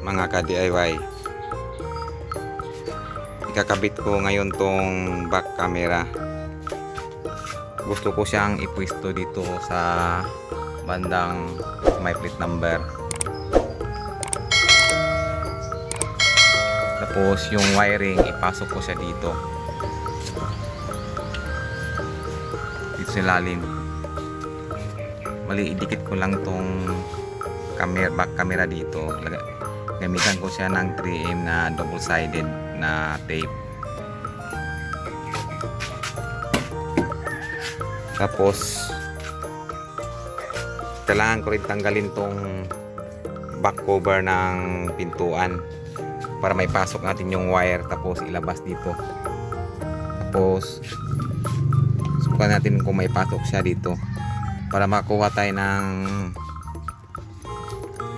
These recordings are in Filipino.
mga ka-DIY. Ikakabit ko ngayon tong back camera. Gusto ko siyang ipwesto dito sa bandang may plate number. Tapos yung wiring ipasok ko siya dito. Dito sa ilalim. Mali, idikit ko lang tong camera, back camera dito. Gamitan ko siya ng 3M na double-sided na tape. Tapos kailangan ko rin tanggalin tong back cover ng pintuan para may pasok natin yung wire, tapos ilabas dito. Tapos subukan natin kung may pasok siya dito para makuha tayo ng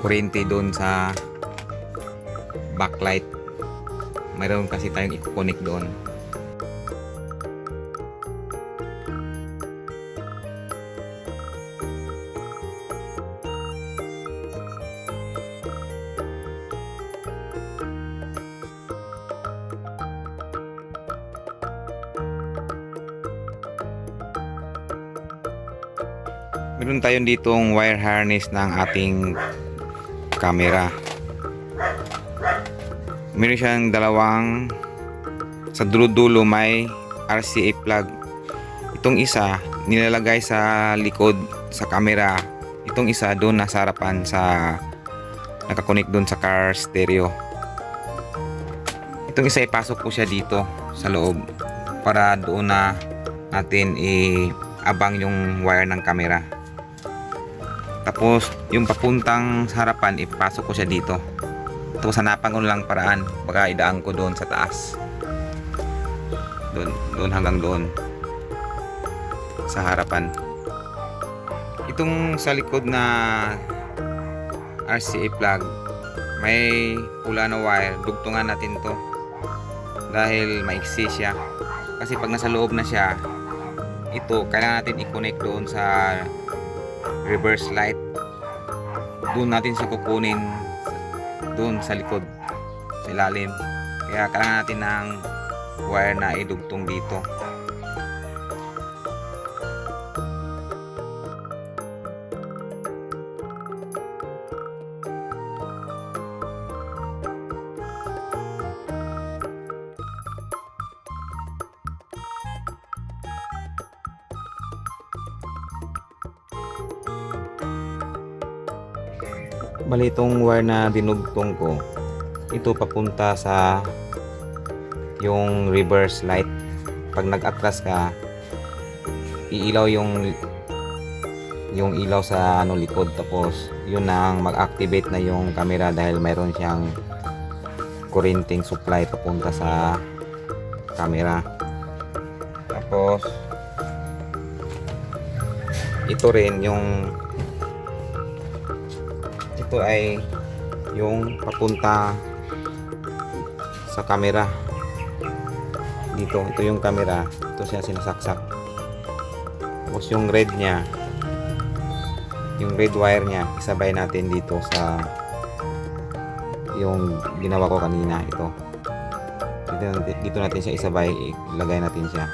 kuryente doon sa backlight. Mayroon kasi tayong i-connect doon. Meron tayong ditong wire harness ng ating camera. Meron siyang dalawang, sa dulo-dulo may RCA plug. Itong isa nilalagay sa likod sa camera. Itong isa doon nasa harapan, sa nakakonect doon sa car stereo. Itong isa ipasok ko siya dito sa loob para doon na natin abang yung wire ng camera. Tapos yung papuntang harapan ipasok ko siya dito. Tapos hanapan ko lang paraan, baka idaan ko doon sa taas. Doon hanggang doon sa harapan. Itong sa likod na RCA plug, may pula na wire. Dugtungan natin to dahil maiksi siya. Kasi pag nasa loob na siya, ito kailangan natin i-connect doon sa reverse light. Doon natin siya kukunin doon sa likod, sa ilalim. Kaya kailangan natin ng wire na idugtong dito. Bali, itong wire na dinugtong ko, ito papunta sa yung reverse light. Pag nag-atras ka, iilaw yung ilaw sa likod. Tapos yun ang mag-activate na yung camera dahil mayroon siyang kuryenteng supply papunta sa camera. Tapos ito rin ito ay yung papunta sa camera dito. Ito yung camera, ito siya sinasaksak. Tapos yung red nya, yung red wire nya, isabay natin dito sa yung ginawa ko kanina. Dito natin siya isabay, ilagay natin siya.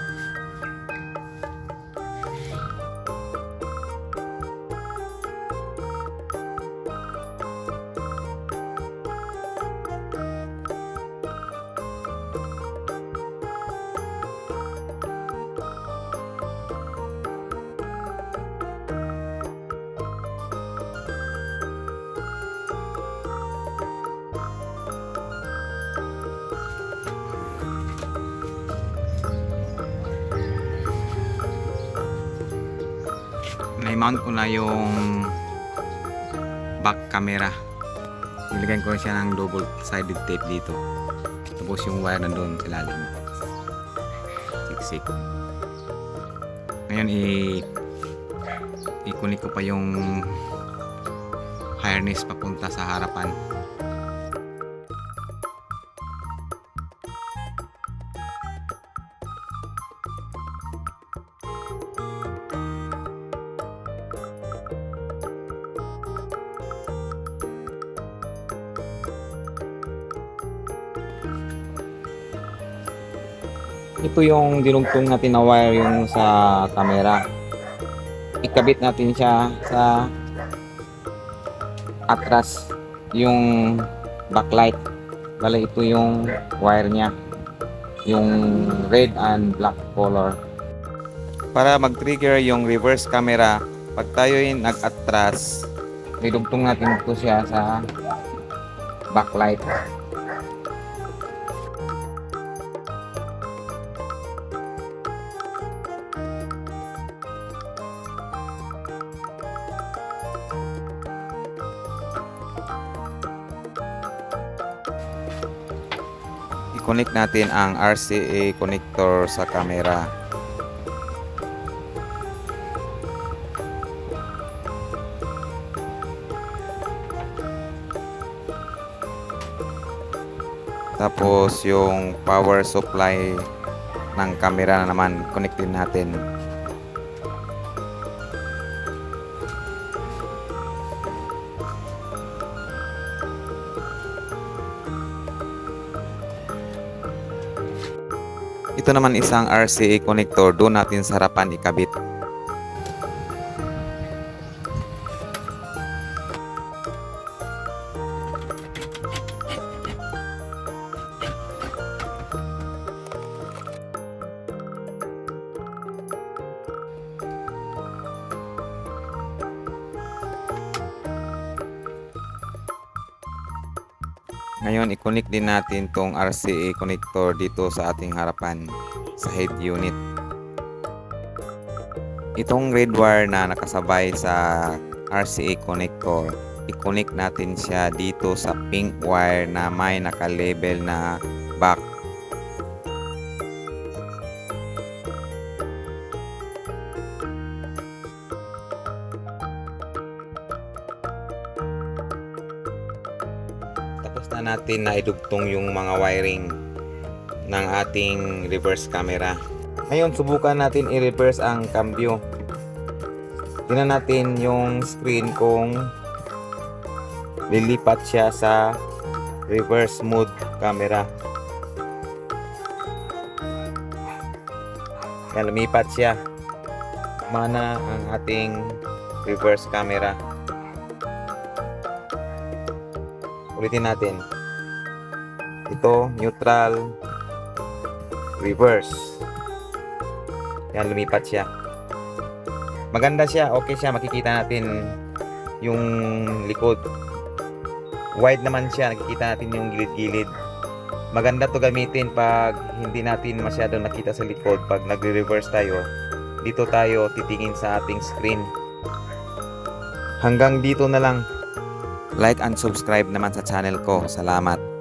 Na-mount ko na yung back camera. Nilagyan ko siya ng double-sided tape dito. Tapos yung wire nandun sa lalim. Siksik. Ngayon i-connect ko pa yung harness papunta sa harapan. Ito yung dinugtong natin na wire yung sa camera. Ikabit natin siya sa atras yung backlight. Bale, ito yung wire niya, yung red and black color. Para mag-trigger yung reverse camera, pag tayo yung nag-atras, idugtong natin ito siya sa backlight. I-connect natin ang RCA connector sa camera. Tapos yung power supply ng camera na naman, connect din natin. Ito naman isang RCA connector, doon natin sa harapan ikabit. Ngayon, i-connect din natin tong RCA connector dito sa ating harapan sa head unit. Itong red wire na nakasabay sa RCA connector, i-connect natin siya dito sa pink wire na may naka-label na back. Tapos na natin na idugtong yung mga wiring ng ating reverse camera. Ngayon, subukan natin i-reverse ang cambio. Tingnan natin yung screen kung lilipat siya sa reverse mode camera. Yan, lumipat siya. Mana ang ating reverse camera. Ulitin natin. Ito, neutral, reverse. Yan, lumipat siya. Maganda siya, okay siya. Makikita natin yung likod. Wide naman siya, nakikita natin yung gilid-gilid. Maganda to gamitin pag hindi natin masyado nakita sa likod. Pag nagre-reverse tayo, dito tayo titingin sa ating screen. Hanggang dito na lang. Like and subscribe naman sa channel ko. Salamat.